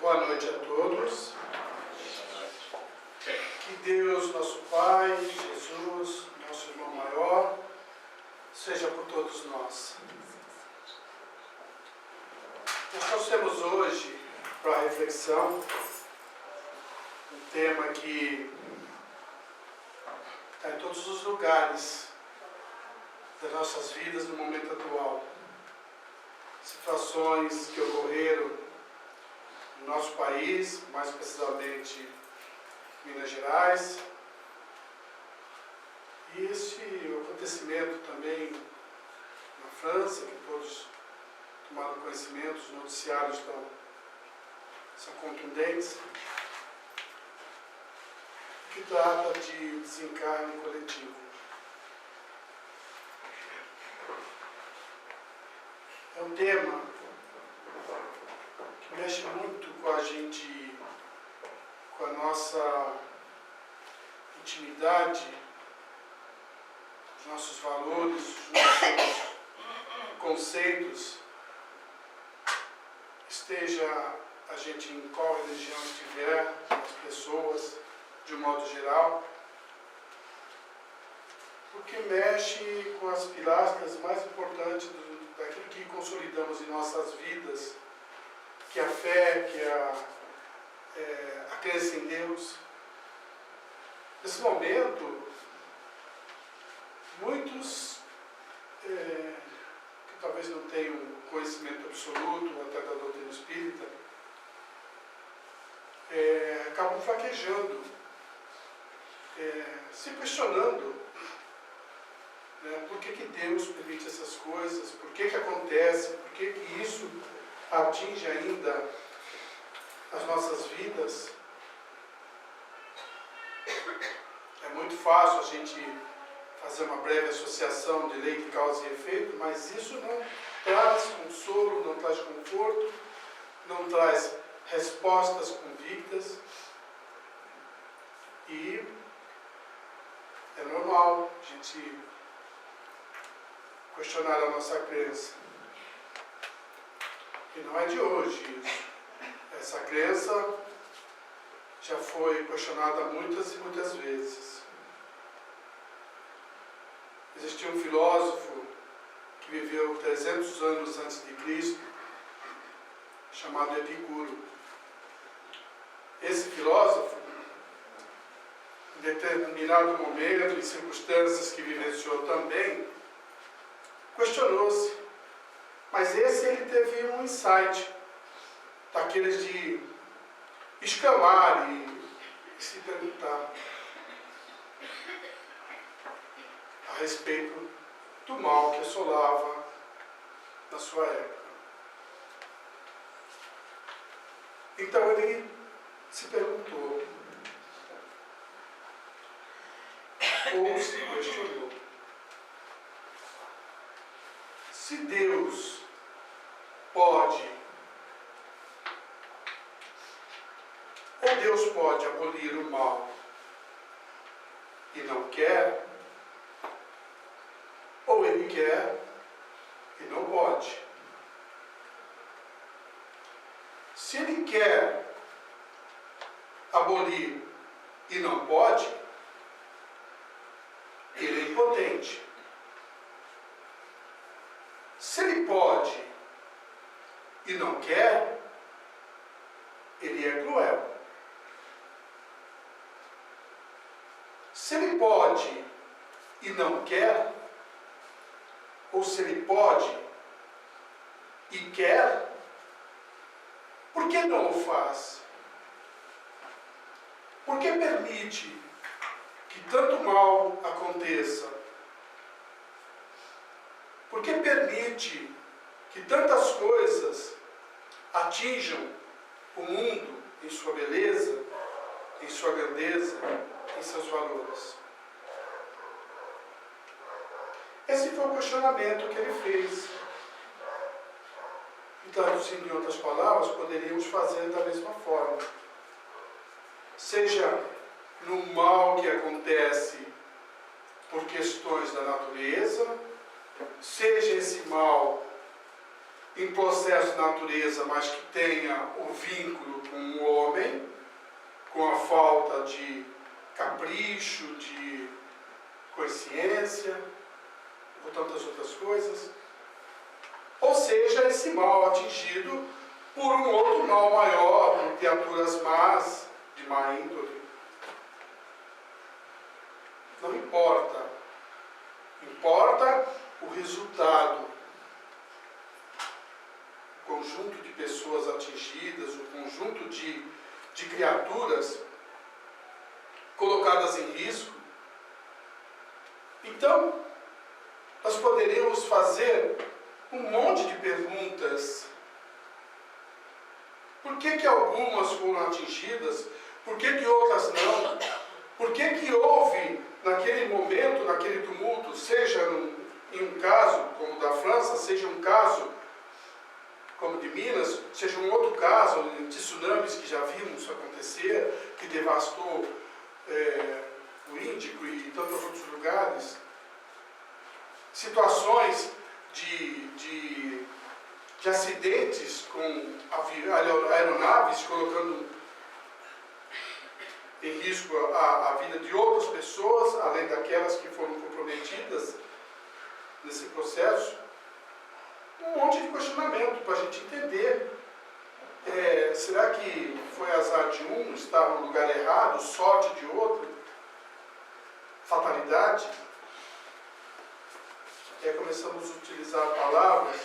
Boa noite a todos. Que Deus, nosso Pai, Jesus, nosso irmão maior, seja por todos nós. Nós trouxemos hoje para a reflexão um tema que está em todos os lugares das nossas vidas no momento atual. Situações que ocorreram no nosso país, mais precisamente Minas Gerais, e este acontecimento também na França, que todos tomaram conhecimento, os noticiários são contundentes, que trata de desencarne coletivo. É um tema que mexe muito com a gente, com a nossa intimidade, os nossos valores, os nossos conceitos, esteja a gente em qual religião estiver, as pessoas, de um modo geral, porque mexe com as pilastras mais importantes daquilo que consolidamos em nossas vidas, que é a fé, que é a crença em Deus. Nesse momento, muitos que talvez não tenham conhecimento absoluto até da doutrina espírita, acabam fraquejando, se questionando, por que Deus permite essas coisas, por que acontece, por que isso atinge ainda as nossas vidas. É muito fácil a gente fazer uma breve associação de lei de causa e efeito, mas isso não traz consolo, não traz conforto, não traz respostas convictas, e é normal a gente questionar a nossa crença. E não é de hoje isso. Essa crença já foi questionada muitas e muitas vezes. Existia um filósofo que viveu 300 anos antes de Cristo, chamado Epicuro. Esse filósofo, em determinado momento, em circunstâncias que vivenciou também, questionou-se. Mas ele teve um insight, daqueles de exclamar e se perguntar a respeito do mal que assolava na sua época. Então ele se perguntou, ou se questionou, se Deus pode abolir o mal e não quer, ou ele quer e não pode. Se ele quer abolir e não pode, ele é impotente. Se ele pode e não quer, ele é cruel. Se ele pode e não quer, ou se ele pode e quer, por que não o faz? Por que permite que tanto mal aconteça? Por que permite que tantas coisas atinjam o mundo em sua beleza, em sua grandeza, em seus valores? Esse foi o questionamento que ele fez. E traduzindo em outras palavras, poderíamos fazer da mesma forma. Seja no mal que acontece por questões da natureza, seja esse mal em processo de natureza, mas que tenha o vínculo com o homem, com a falta de capricho, de consciência, ou tantas outras coisas. Ou seja, esse mal atingido por um outro mal maior, por criaturas más, de má índole. Não importa. Importa o resultado. O conjunto de pessoas atingidas, o conjunto de criaturas colocadas em risco. Então, nós poderíamos fazer um monte de perguntas. Por que algumas foram atingidas? Por que outras não? Por que houve, naquele momento, naquele tumulto, seja em um caso como o da França, seja um caso como de Minas, seja um outro caso de tsunamis que já vimos acontecer, que devastou o Índico e tantos outros lugares, situações de acidentes com aeronaves colocando em risco a vida de outras pessoas, além daquelas que foram comprometidas nesse processo. Um monte de questionamento para a gente entender. Será que foi azar de um, estar no lugar errado, sorte de outro? Fatalidade? E aí começamos a utilizar palavras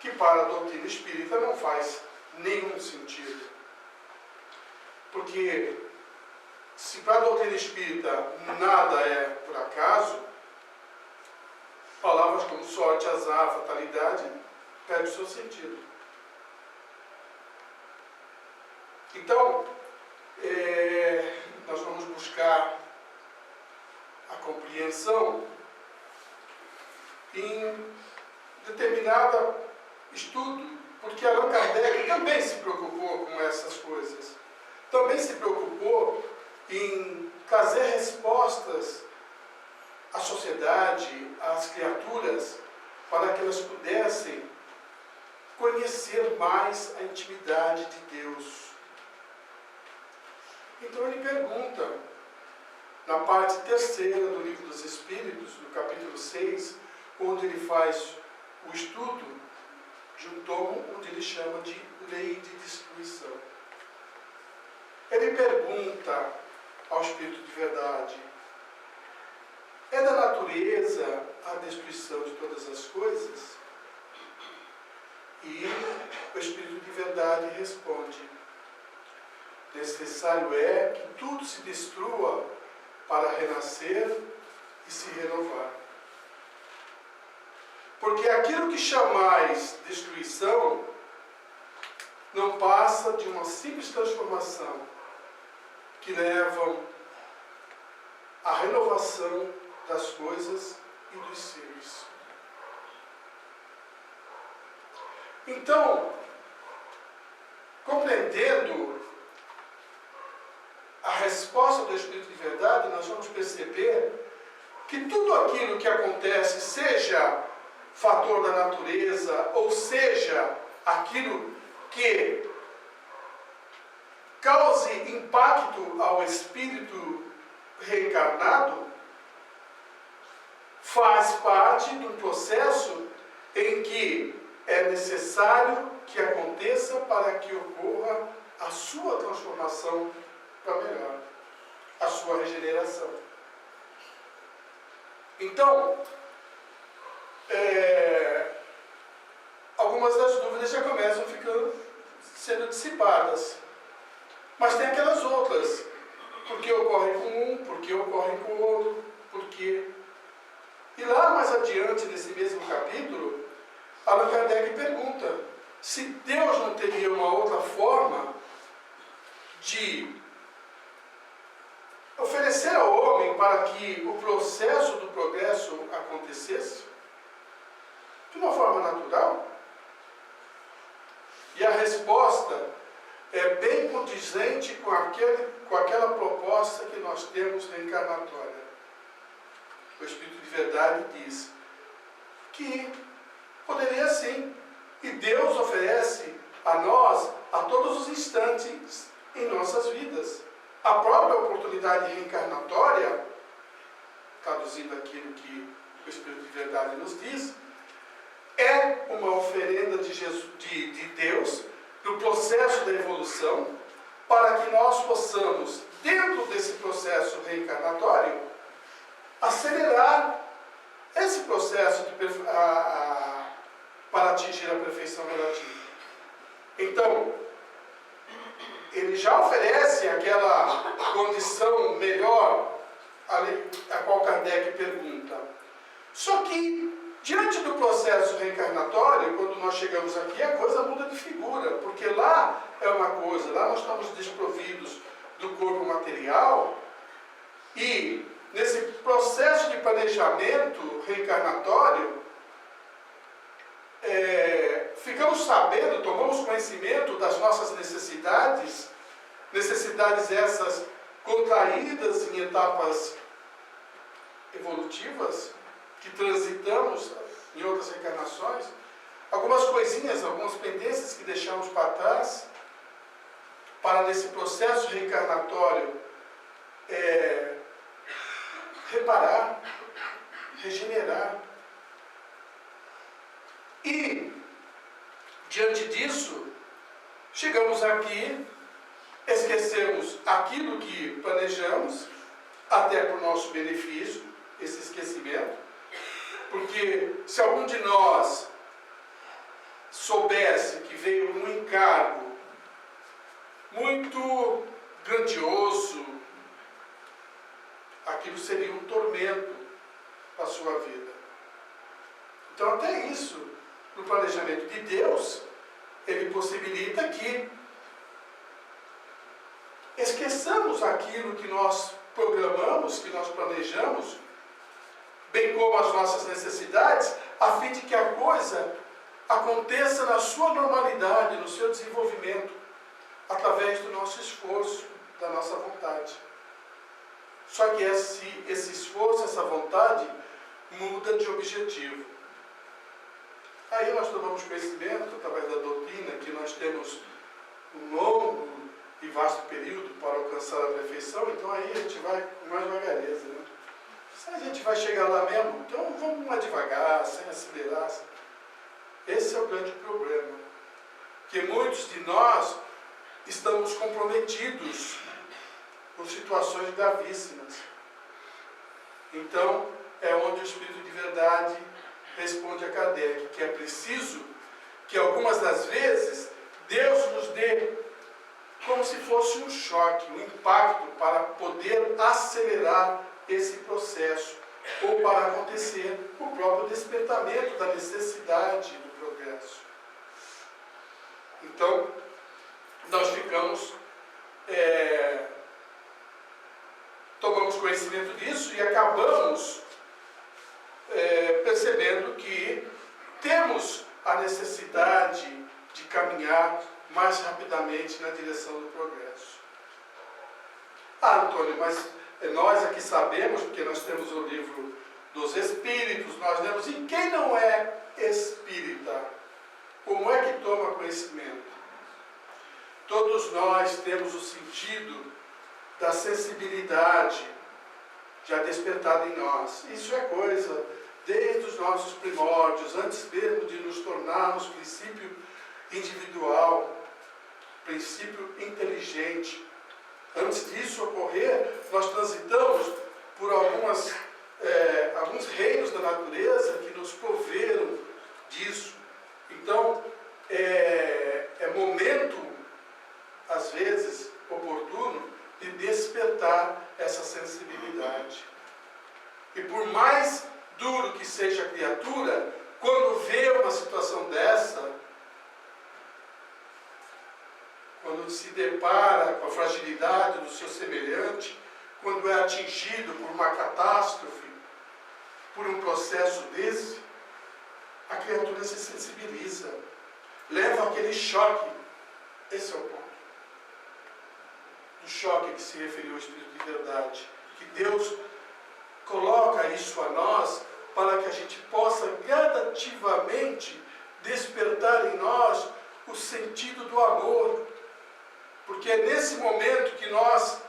que para a doutrina espírita não faz nenhum sentido. Porque se para a doutrina espírita nada é por acaso, palavras como sorte, azar, fatalidade perdem o seu sentido. Então, nós vamos buscar a compreensão em determinado estudo, porque Allan Kardec também se preocupou com essas coisas. Também se preocupou em trazer respostas à sociedade, às criaturas, para que elas pudessem conhecer mais a intimidade de Deus. Então ele pergunta, na parte 3ª do Livro dos Espíritos, no capítulo 6, onde ele faz o estudo de um tomo onde ele chama de lei de destruição. Ele pergunta ao Espírito de Verdade: é da natureza a destruição de todas as coisas? E o Espírito de Verdade responde: necessário é que tudo se destrua para renascer e se renovar. Porque aquilo que chamais destruição não passa de uma simples transformação que levam à renovação das coisas e dos seres. Então, compreendendo a resposta do Espírito de Verdade, nós vamos perceber que tudo aquilo que acontece, seja fator da natureza, ou seja, aquilo que cause impacto ao espírito reencarnado, faz parte de um processo em que é necessário que aconteça para que ocorra a sua transformação para melhor, a sua regeneração. Então, algumas das dúvidas já começam sendo dissipadas. Mas tem aquelas outras. Por que ocorre com um? Por que ocorre com o outro? Por quê? E lá mais adiante, nesse mesmo capítulo, Allan Kardec pergunta se Deus não teria uma outra forma de oferecer ao homem para que o processo do progresso acontecesse de uma forma natural. E a resposta é bem condizente com aquela proposta que nós temos reencarnatória. O Espírito de Verdade diz que poderia sim E Deus oferece a nós, a todos os instantes em nossas vidas. A própria oportunidade reencarnatória, traduzindo aquilo que o Espírito de Verdade nos diz, é uma oferenda de Deus no processo da evolução, para que nós possamos, dentro desse processo reencarnatório, acelerar esse processo para atingir a perfeição relativa. Então, ele já oferece aquela condição melhor a qual Kardec pergunta. Só que, diante do processo reencarnatório, quando nós chegamos aqui, a coisa muda de figura, porque lá é uma coisa, lá nós estamos desprovidos do corpo material, e nesse processo de planejamento reencarnatório, ficamos sabendo, tomamos conhecimento das nossas necessidades essas contraídas em etapas evolutivas, que transitamos em outras reencarnações, algumas coisinhas, algumas pendências que deixamos para trás, para nesse processo reencarnatório reparar, regenerar. E, diante disso, chegamos aqui, esquecemos aquilo que planejamos, até para o nosso benefício, esse esquecimento, porque se algum de nós soubesse que veio um encargo muito grandioso, aquilo seria um tormento para a sua vida. Então, até isso, no planejamento de Deus, ele possibilita que esqueçamos aquilo que nós programamos, que nós planejamos, bem como as nossas necessidades, a fim de que a coisa aconteça na sua normalidade, no seu desenvolvimento, através do nosso esforço, da nossa vontade. Só que esse esforço, essa vontade, muda de objetivo. Aí nós tomamos conhecimento, através da doutrina, que nós temos um longo e vasto período para alcançar a perfeição, então aí a gente vai com mais vagareza, né? Se a gente vai chegar lá mesmo, então vamos mais devagar, sem acelerar. Esse é o grande problema. Porque muitos de nós estamos comprometidos por situações gravíssimas. Então, é onde o Espírito de Verdade responde a Kardec, que é preciso que algumas das vezes Deus nos dê como se fosse um choque, um impacto para poder acelerar esse processo, ou para acontecer o próprio despertamento da necessidade do progresso. Então, nós ficamos, tomamos conhecimento disso e acabamos percebendo que temos a necessidade de caminhar mais rapidamente na direção do progresso. Ah, Antônio, mas nós aqui sabemos, porque nós temos o livro dos Espíritos, nós lemos, e quem não é espírita, como é que toma conhecimento? Todos nós temos o sentido da sensibilidade já despertada em nós. Isso é coisa desde os nossos primórdios, antes mesmo de nos tornarmos princípio individual, princípio inteligente. Antes disso ocorrer, nós transitamos por alguns reinos da natureza que nos proveram disso. Então, é momento, às vezes, oportuno, de despertar essa sensibilidade. E por mais duro que seja a criatura, quando vê uma situação dessa, quando se depara com a fragilidade do seu semelhante, quando é atingido por uma catástrofe, por um processo desse, a criatura se sensibiliza, leva aquele choque. Esse é o ponto. O choque que se referiu ao Espírito de Verdade, que Deus coloca isso a nós para que a gente possa gradativamente despertar em nós o sentido do amor. Porque é nesse momento que nós,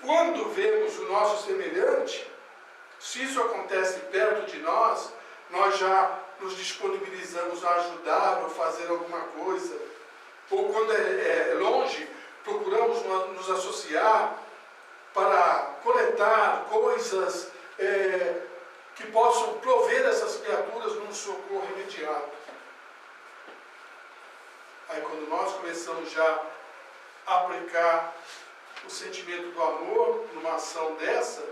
quando vemos o nosso semelhante, se isso acontece perto de nós, nós já nos disponibilizamos a ajudar ou fazer alguma coisa. Ou quando é longe, procuramos nos associar para coletar coisas que possam prover essas criaturas num socorro imediato. Aí quando nós começamos já a aplicar o sentimento do amor numa ação dessa,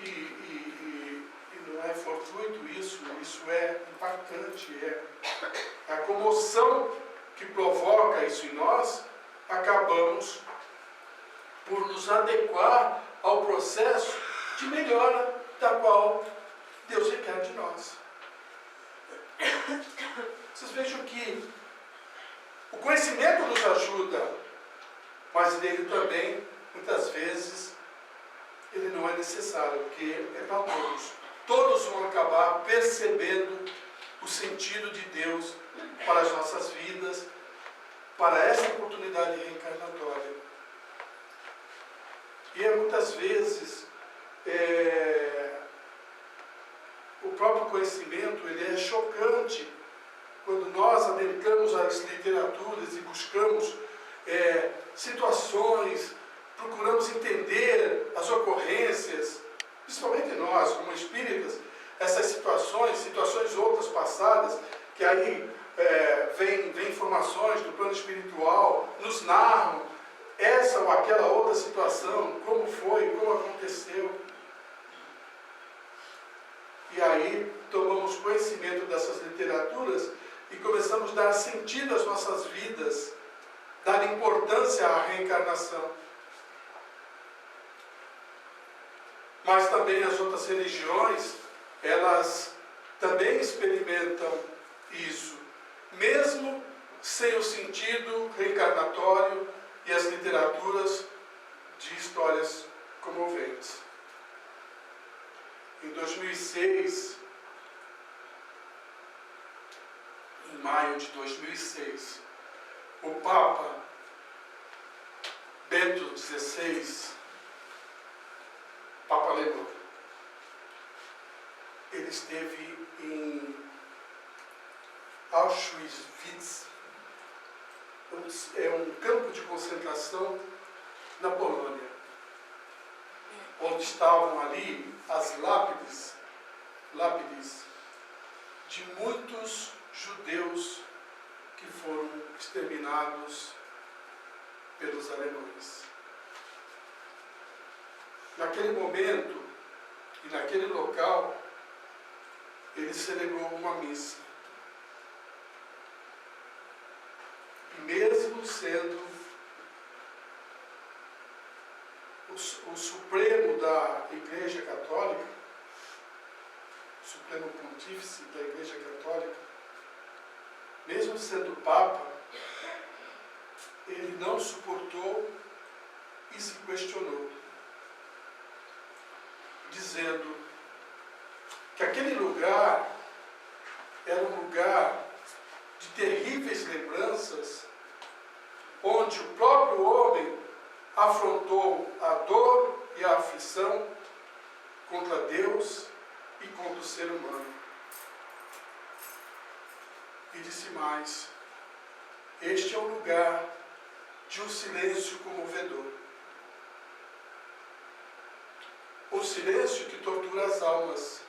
e não é fortuito isso é impactante, é a comoção que provoca isso em nós, acabamos por nos adequar ao processo de melhora da qual Deus requer de nós. Vocês vejam que o conhecimento nos ajuda, mas ele também, muitas vezes, ele não é necessário, porque é para todos. Todos vão acabar percebendo o sentido de Deus para as nossas vidas, para essa oportunidade reencarnatória. E muitas vezes, o próprio conhecimento ele é chocante quando nós adentramos as literaturas e buscamos situações, procuramos entender as ocorrências, principalmente nós, como espíritas, essas situações outras passadas, que aí vem informações do plano espiritual, nos narram essa ou aquela outra situação, como foi, como aconteceu. E aí tomamos conhecimento dessas literaturas e começamos a dar sentido às nossas vidas, dar importância à reencarnação. Mas também as outras religiões, elas também experimentam isso, mesmo sem o sentido reencarnatório e as literaturas de histórias comoventes. Em 2006, em maio de 2006, o Papa Bento XVI, Papa alemão, ele esteve em Auschwitz, é um campo de concentração na Polônia, onde estavam ali as lápides de muitos judeus que foram exterminados pelos alemães. Naquele momento e naquele local, ele celebrou uma missa. E mesmo sendo o Supremo da Igreja Católica, o Supremo Pontífice da Igreja Católica, mesmo sendo Papa, ele não suportou e se questionou, dizendo que aquele lugar era um lugar de terríveis lembranças, onde o próprio homem afrontou a dor e a aflição contra Deus e contra o ser humano. E disse mais: este é um lugar de um silêncio comovedor. Um silêncio que tortura as almas.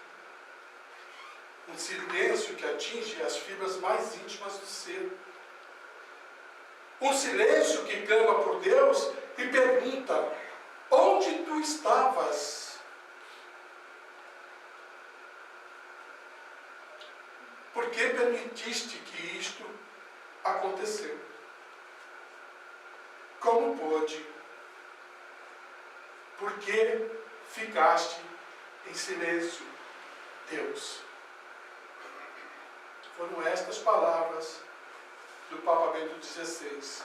Um silêncio que atinge as fibras mais íntimas do ser. Um silêncio que clama por Deus e pergunta: onde tu estavas? Por que permitiste que isto aconteceu? Como pôde? Por que ficaste em silêncio, Deus? Foram estas palavras do Papa Bento XVI.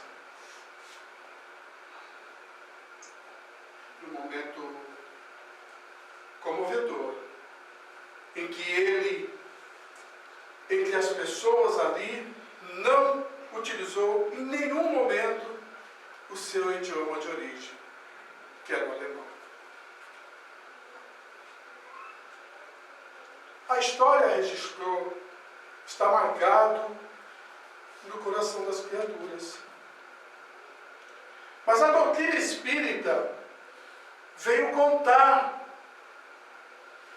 Um momento comovedor, em que ele, entre as pessoas ali não utilizou em nenhum momento o seu idioma de origem, que era o alemão. A história registrou, está marcado no coração das criaturas. Mas a doutrina espírita veio contar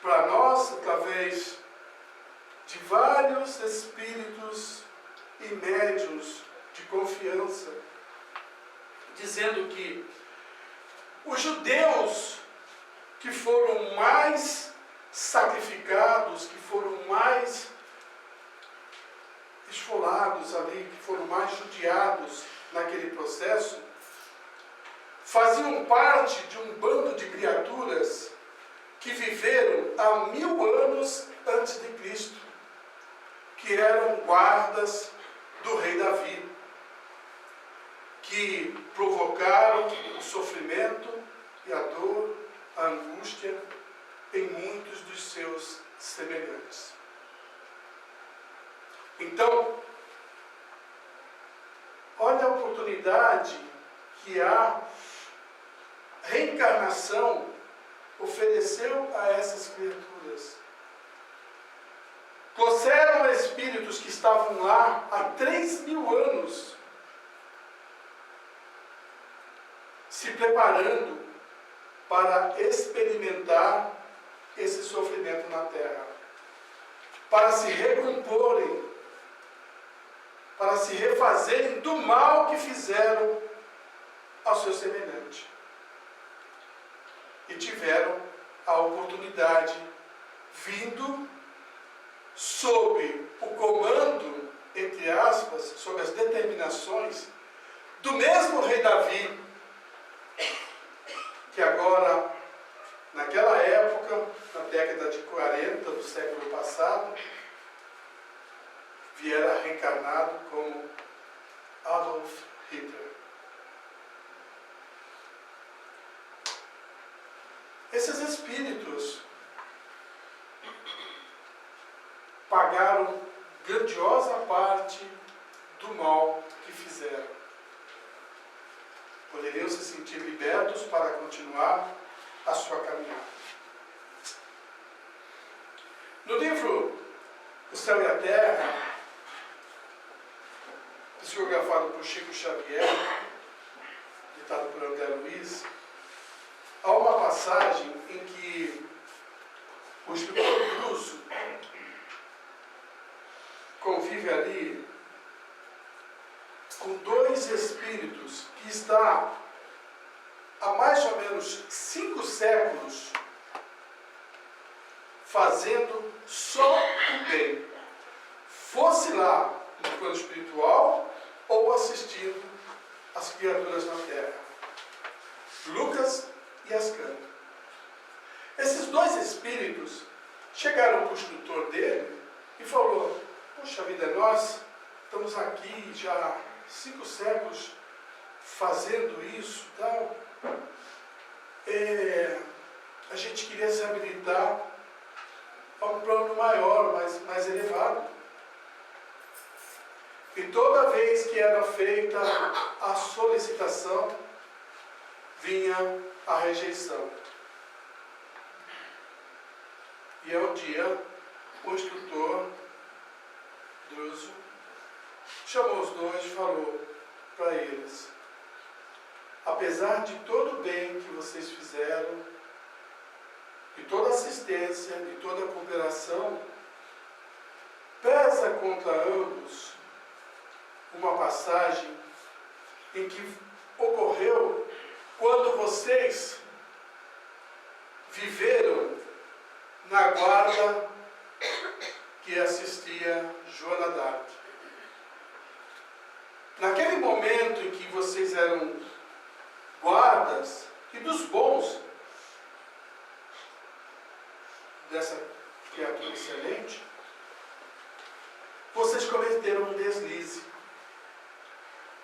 para nós, através de vários espíritos e médiuns de confiança, dizendo que os judeus que foram mais sacrificados, que foram mais esfolados ali, que foram mais judiados naquele processo, faziam parte de um bando de criaturas que viveram há 1000 anos antes de Cristo, que eram guardas do rei Davi, que provocaram o sofrimento e a dor, a angústia em muitos dos seus semelhantes. Então, olha a oportunidade que a reencarnação ofereceu a essas criaturas. Trouxeram espíritos que estavam lá há 3000 anos, se preparando para experimentar esse sofrimento na Terra, para se recomporem, para se refazerem do mal que fizeram ao seu semelhante. E tiveram a oportunidade, vindo sob o comando, entre aspas, sob as determinações do mesmo rei Davi, que agora, naquela época, na década de 40 do século passado, viera reencarnado como Adolf Hitler. Esses espíritos pagaram grandiosa parte do mal que fizeram. Poderiam se sentir libertos para continuar a sua caminhada. No livro O Céu e a Terra, psicografado por Chico Xavier, ditado por André Luiz, há uma passagem em que o escritor Druso convive ali com 2 espíritos que está há mais ou menos 5 séculos fazendo só o bem, fosse lá no plano espiritual ou assistindo as criaturas na Terra. Lucas e Ascanio. Esses 2 espíritos chegaram para o instrutor dele e falou: puxa vida, nós estamos aqui já há 5 séculos fazendo isso e tal. A gente queria se habilitar a um plano maior, mais elevado. E toda vez que era feita a solicitação, vinha a rejeição. E um dia, o instrutor Druso chamou os 2 e falou para eles: apesar de todo o bem que vocês fizeram, de toda a assistência, de toda a cooperação, pesa contra ambos uma passagem em que ocorreu quando vocês viveram na guarda que assistia Joana d'Arc. Naquele momento em que vocês eram guardas, e dos bons, dessa criatura excelente, vocês cometeram um deslize.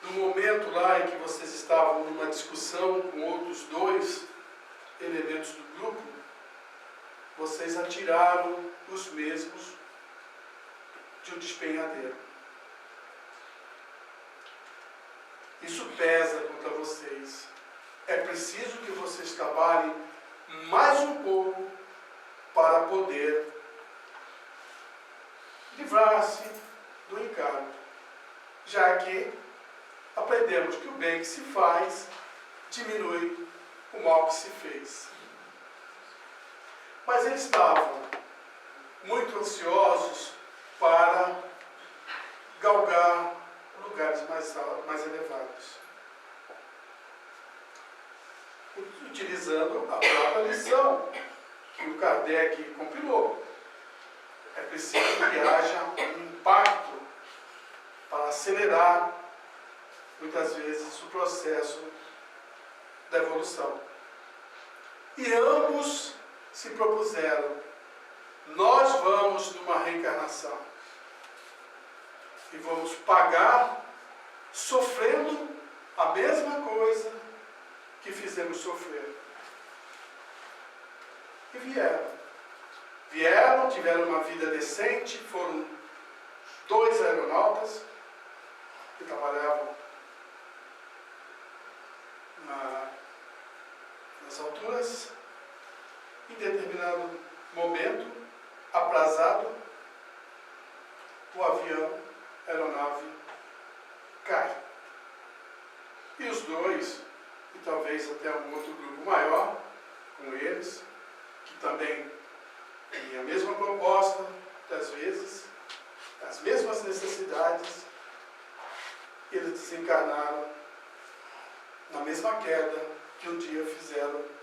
No momento lá em que vocês estavam numa discussão com outros 2 elementos do grupo, vocês atiraram os mesmos de um despenhadeiro. Isso pesa contra vocês. É preciso que vocês trabalhem mais um pouco para poder livrar-se do encargo, já que aprendemos que o bem que se faz diminui o mal que se fez. Mas eles estavam muito ansiosos para galgar lugares mais elevados, utilizando a própria lição que o Kardec compilou. É preciso que haja um impacto para acelerar, muitas vezes, o processo da evolução. E ambos se propuseram: nós vamos numa reencarnação e vamos pagar sofrendo a mesma coisa que fizemos sofrer. E vieram, tiveram uma vida decente, foram 2 aeronautas que trabalhavam nas alturas. Em determinado momento, aprazado, o avião, a aeronave, cai. E os 2, e talvez até um outro grupo maior, com eles, que também tinha a mesma proposta, muitas vezes, as mesmas necessidades, eles desencarnaram na mesma queda que um dia fizeram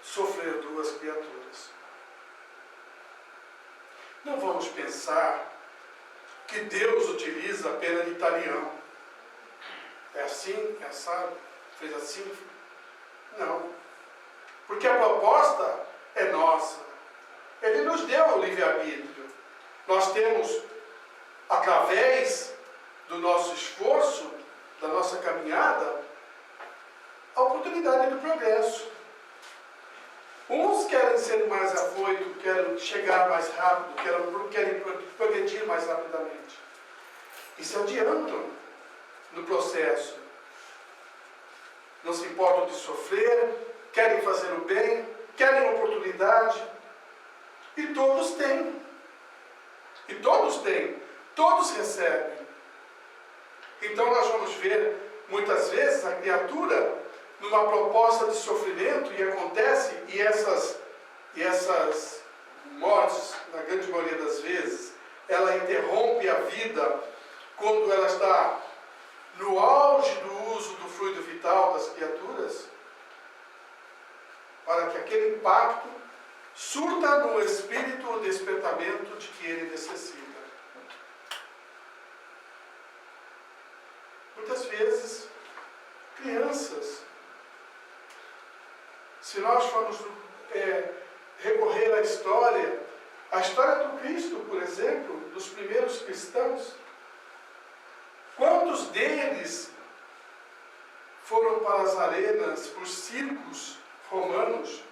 sofrer 2 criaturas. Não vamos pensar que Deus utiliza a pena de talião. É assim, é assado, fez assim? Não. Porque a proposta é nossa. Ele nos deu o livre-arbítrio. Nós temos, através do nosso esforço, da nossa caminhada, a oportunidade do progresso. Uns querem ser mais afoitos, querem chegar mais rápido, querem progredir mais rapidamente. E se adiantam no processo. Não se importam de sofrer, querem fazer o bem, querem oportunidade. E todos têm. E todos têm. Todos recebem. Então nós vamos ver, muitas vezes, a criatura numa proposta de sofrimento, e acontece, e essas mortes, na grande maioria das vezes, ela interrompe a vida quando ela está no auge do uso do fluido vital das criaturas, para que aquele impacto surta no espírito o despertamento de que ele necessita. Muitas vezes, crianças, se nós formos recorrer à história do Cristo, por exemplo, dos primeiros cristãos, quantos deles foram para as arenas, para os circos romanos,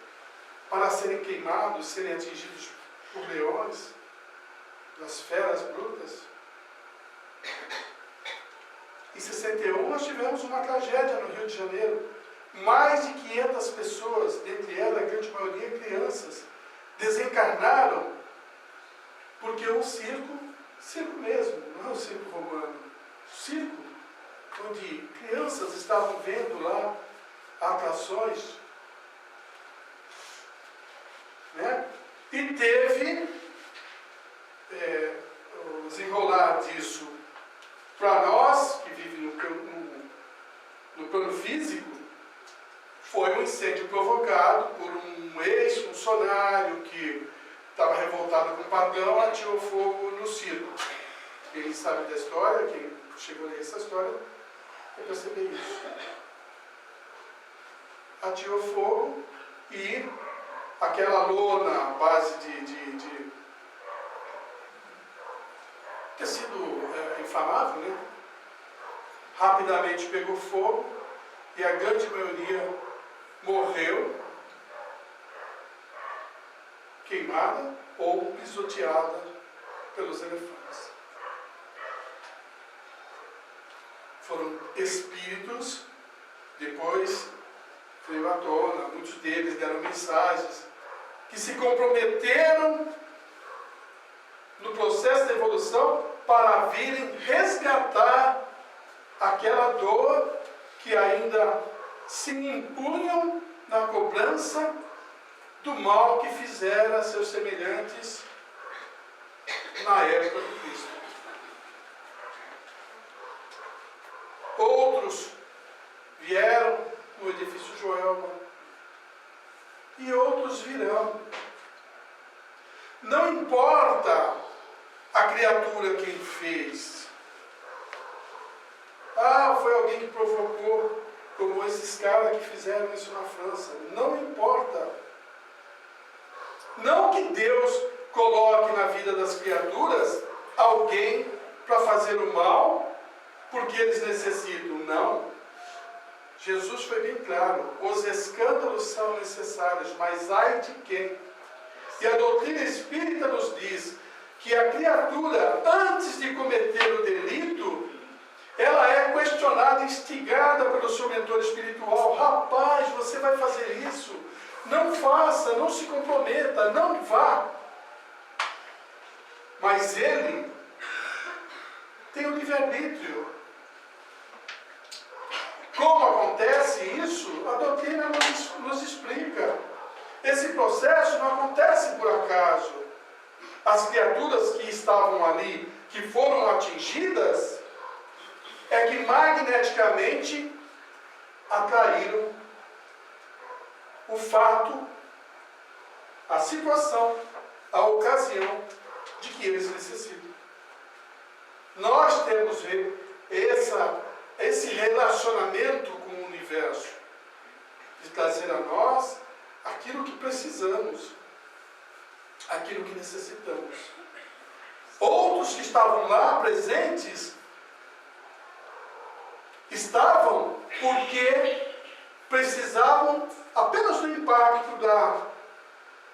para serem queimados, serem atingidos por leões, das feras brutas? Em 61 nós tivemos uma tragédia no Rio de Janeiro. Mais de 500 pessoas, dentre elas a grande maioria crianças, desencarnaram porque um circo mesmo, não é um circo romano, circo, onde crianças estavam vendo lá atrações, né? E teve o desenrolar disso para nós, que vivem no plano físico. Foi um incêndio provocado por um ex-funcionário que estava revoltado com o patrão, atirou fogo no circo. Quem sabe da história, quem chegou a ler essa história, vai perceber isso. Atirou fogo e aquela lona à base de tecido inflamável, né? Rapidamente pegou fogo e a grande maioria morreu queimada ou pisoteada pelos elefantes. foram espíritos, depois veio à tona, muitos deles deram mensagens, que se comprometeram no processo da evolução para virem resgatar aquela dor que ainda se impunham na cobrança do mal que fizeram a seus semelhantes na época do Cristo. Outros vieram no edifício Joelma e outros virão. Não importa a criatura quem fez. Foi alguém que provocou, como esses caras que fizeram isso na França. Não importa. Não que Deus coloque na vida das criaturas alguém para fazer o mal, porque eles necessitam. Não. Jesus foi bem claro. Os escândalos são necessários, mas ai de quem? E a doutrina espírita nos diz que a criatura, antes de cometer o delito, ela é questionada, instigada pelo seu mentor espiritual. Rapaz, você vai fazer isso? Não faça, não se comprometa, não vá. Mas ele tem o livre-arbítrio. Como acontece isso? A doutrina nos explica. Esse processo não acontece por acaso. As criaturas que estavam ali, que foram atingidas, é que magneticamente atraíram o fato, a situação, a ocasião de que eles necessitam. Nós temos esse relacionamento com o universo, de trazer a nós aquilo que precisamos, aquilo que necessitamos. Outros que estavam lá presentes, estavam porque precisavam apenas do impacto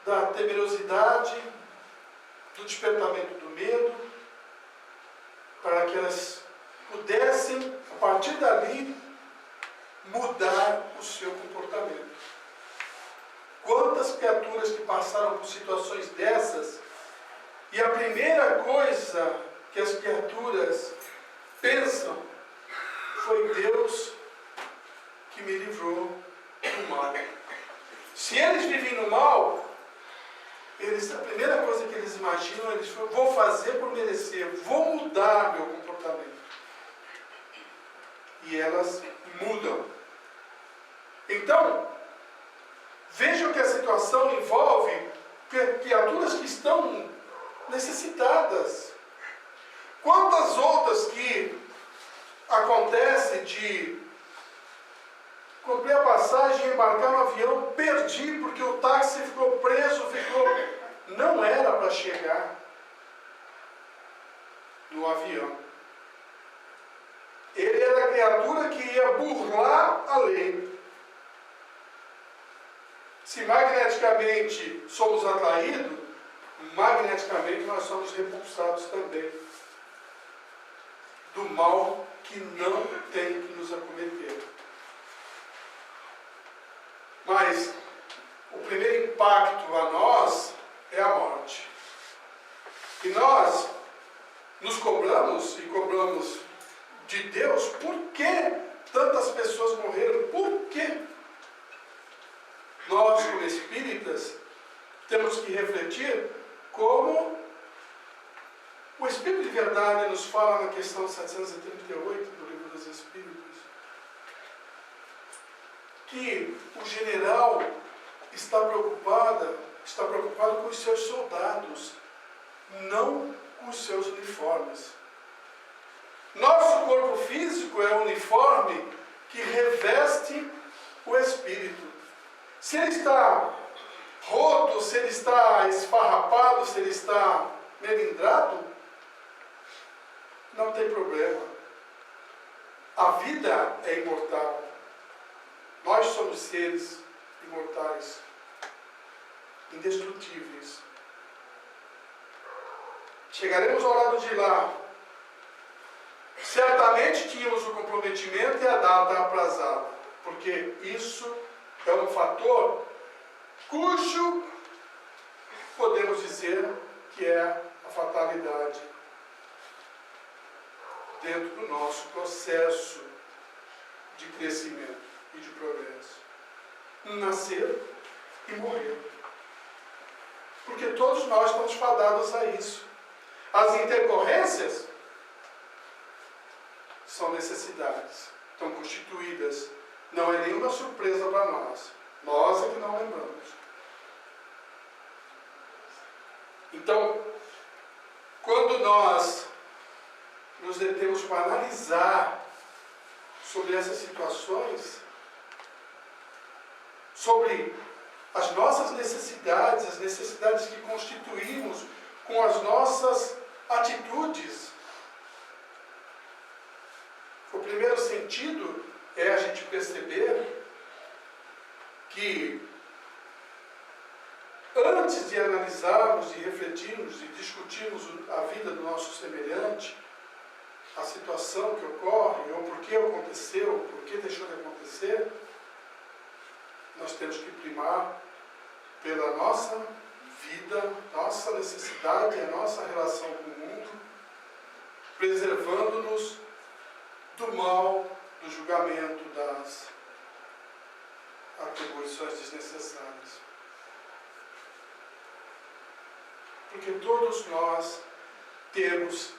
da temerosidade, do despertamento do medo, para que elas pudessem, a partir dali, mudar o seu comportamento. Quantas criaturas que passaram por situações dessas, e a primeira coisa que as criaturas pensam foi: Deus que me livrou do mal. Se eles vivem no mal, a primeira coisa que eles imaginam, eles falam: vou fazer por merecer, vou mudar meu comportamento. E elas mudam. Então, vejam que a situação envolve criaturas que estão necessitadas. Quantas outras que acontece de comprei a passagem, embarcar no avião, perdi porque o táxi ficou preso, não era para chegar no avião. Ele era a criatura que ia burlar a lei. Se magneticamente somos atraídos, magneticamente nós somos repulsados também do mal que não tem que nos acometer. Mas o primeiro impacto a nós é a morte. E nós nos cobramos, e cobramos de Deus, por que tantas pessoas morreram? Por quê? Nós, como espíritas, temos que refletir como o Espírito de Verdade nos fala na questão 738 do Livro dos Espíritos, que o general está preocupado com os seus soldados, não com os seus uniformes. Nosso corpo físico é o uniforme que reveste o espírito. Se ele está roto, se ele está esfarrapado, se ele está melindrado, não tem problema. A vida é imortal. Nós somos seres imortais, indestrutíveis. Chegaremos ao lado de lá. certamente tínhamos o comprometimento e a data aprazada, porque isso é um fator cujo podemos dizer que é a fatalidade dentro do nosso processo de crescimento e de progresso. Nascer e morrer. Porque todos nós estamos fadados a isso. As intercorrências são necessidades, estão constituídas. Não é nenhuma surpresa para nós. Nós é que não lembramos. Então, quando nós nos detemos para analisar sobre essas situações, sobre as nossas necessidades, as necessidades que constituímos com as nossas atitudes, o primeiro sentido é a gente perceber que antes de analisarmos, de refletirmos e discutirmos a vida do nosso semelhante, a situação que ocorre, ou por que aconteceu, por que deixou de acontecer, nós temos que primar pela nossa vida, nossa necessidade, a nossa relação com o mundo, preservando-nos do mal, do julgamento, das atribuições desnecessárias. Porque todos nós temos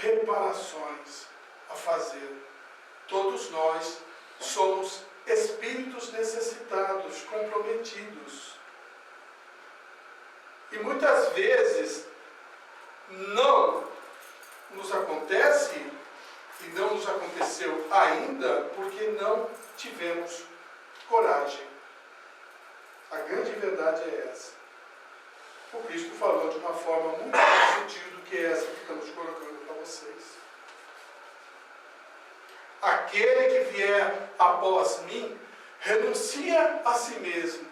reparações a fazer. Todos nós somos espíritos necessitados, comprometidos. E muitas vezes não nos acontece, e não nos aconteceu ainda, porque não tivemos coragem. A grande verdade é essa. O Cristo falou de uma forma muito mais sutil do que essa que estamos colocando para vocês. Aquele que vier após mim, renuncia a si mesmo,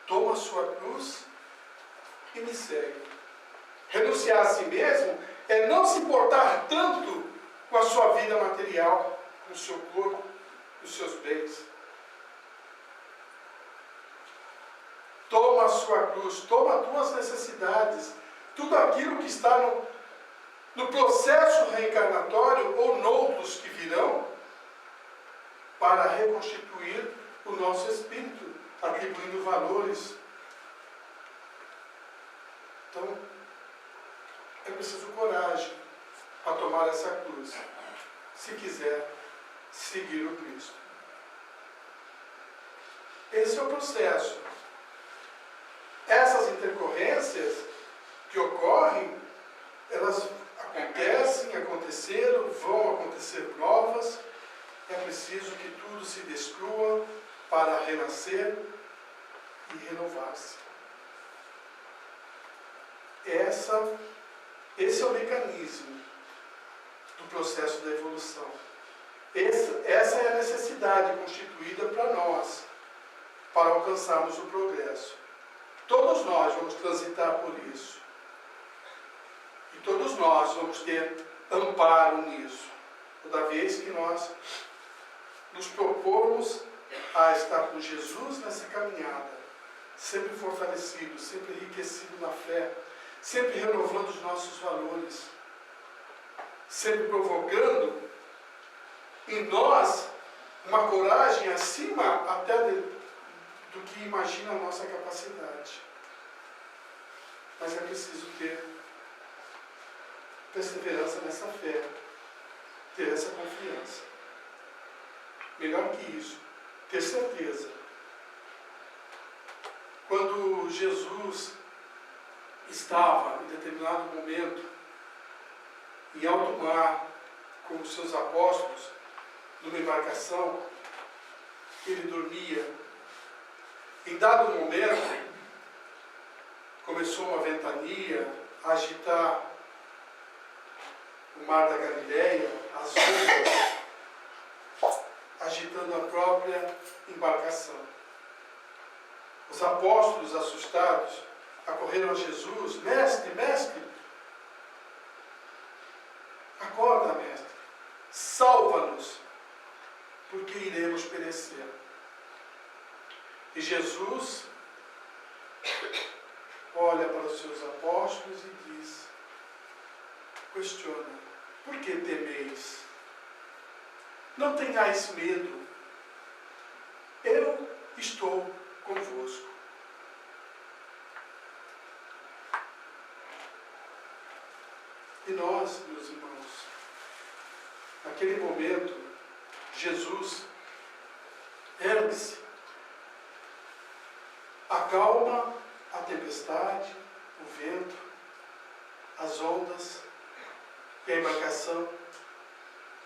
toma a sua cruz e me segue. Renunciar a si mesmo é não se importar tanto com a sua vida material, com o seu corpo, com os seus bens. Toma a sua cruz, toma as tuas necessidades, tudo aquilo que está no processo reencarnatório ou noutros que virão, para reconstituir o nosso espírito, atribuindo valores. Então, é preciso coragem para tomar essa cruz, se quiser seguir o Cristo. Esse é o processo. Essas intercorrências que ocorrem, elas acontecem, aconteceram, vão acontecer novas. É preciso que tudo se destrua para renascer e renovar-se. Esse é o mecanismo do processo da evolução. Essa é a necessidade constituída para nós, para alcançarmos o progresso. Todos nós vamos transitar por isso. E todos nós vamos ter amparo nisso, toda vez que nós nos propormos a estar com Jesus nessa caminhada, sempre fortalecido, sempre enriquecido na fé, sempre renovando os nossos valores, sempre provocando em nós uma coragem acima até do que imagina a nossa capacidade. Mas é preciso ter perseverança nessa fé, ter essa confiança. Melhor que isso, ter certeza. Quando Jesus estava, em determinado momento, em alto mar, com os seus apóstolos, numa embarcação, ele dormia. Em dado momento, começou uma ventania a agitar o mar da Galileia, as ondas, agitando a própria embarcação. Os apóstolos, assustados, acorreram a Jesus: mestre, mestre, acorda. iremos perecer. E Jesus olha para os seus apóstolos e diz, questiona, por que temeis? Não tenhais medo, eu estou convosco. E nós, meus irmãos, naquele momento, Jesus ergue-se, acalma a tempestade, o vento, as ondas, e a embarcação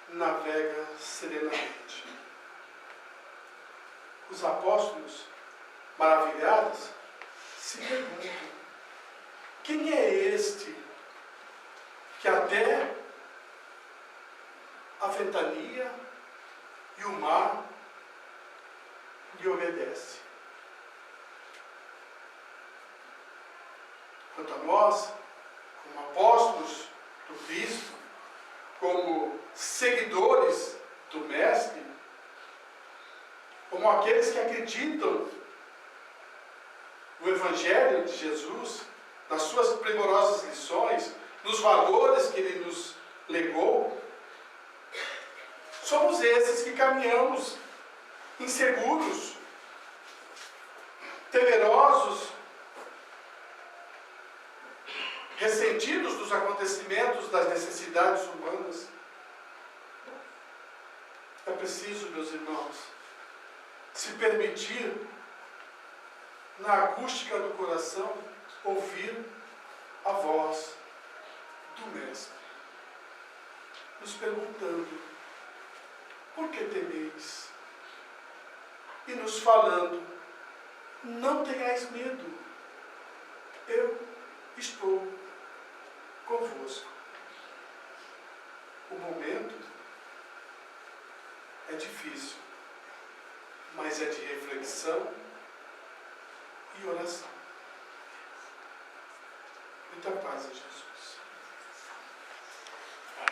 navega serenamente. Os apóstolos, maravilhados, se perguntam, quem é este que até a ventania e o mar lhe obedece? Quanto a nós, como apóstolos do Cristo, como seguidores do Mestre, como aqueles que acreditam no Evangelho de Jesus, nas suas primorosas lições, nos valores que Ele nos legou, somos esses que caminhamos inseguros, temerosos, ressentidos dos acontecimentos, das necessidades humanas. É preciso, meus irmãos, se permitir, na acústica do coração, ouvir a voz do Mestre, nos perguntando, por que temeis? E nos falando, não tenhais medo, eu estou convosco. O momento é difícil, mas é de reflexão e oração. Muita paz a Jesus.